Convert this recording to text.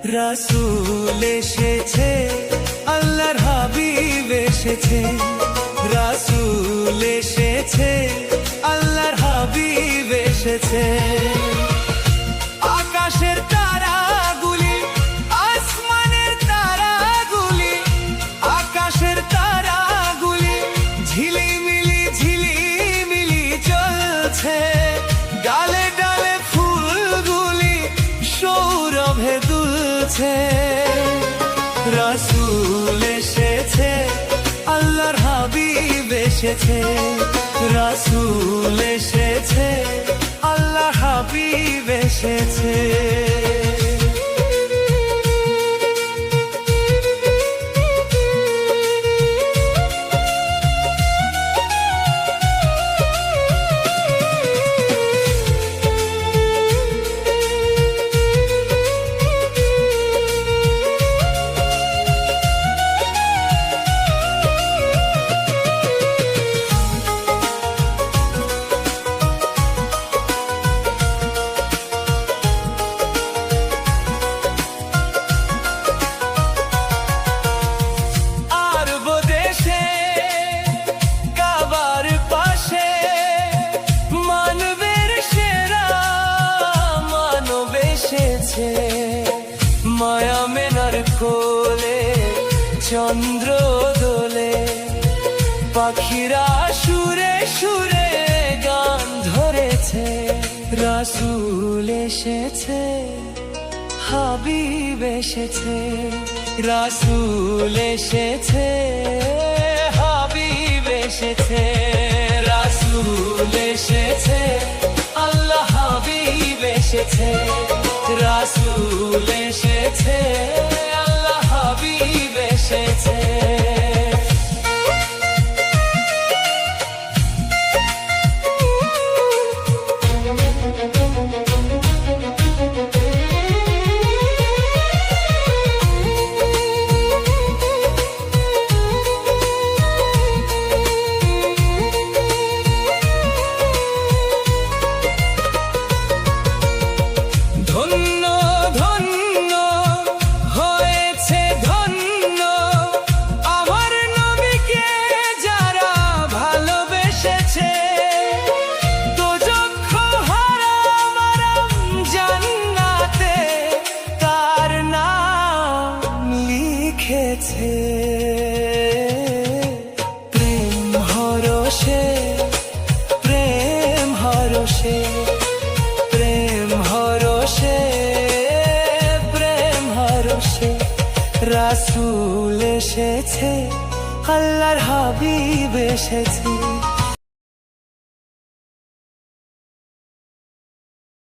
রাসূল এসেছে, আল্লাহর হাবিব এসেছে। রাসূল এসেছে, আল্লাহর হাবিব এসেছে। আকাশের তারাগুলি, আসমানের তারাগুলি, আকাশের তারাগুলি ঝিলিমিলি ঝিলিমিলি জ্বলছে। ডালে ডালে ফুলগুলি সৌরভে দুলছে। রাসূল এসেছে, আল্লাহর হাবিব এসেছে। রাসূল এসেছে, আল্লাহর হাবিব এসেছে। মায়া মেনার কোলে চন্দ্র দোলে, পাখিরা সুরে সুরে গান ধরেছে। রাসূল এসেছে, হাবিব এসেছে। রাসূল এসেছে, হাবিব এসেছে। রাসূল এসেছে, আল্লাহ হাবিব এসেছে। রাসূল এসেছে, আল্লাহ হাবিব এসেছে। প্রেম হরষে, প্রেম হরষে, প্রেম হরষে, প্রেম হরষে। রাসূল এসেছে, আল্লাহর হাবিব এসেছে।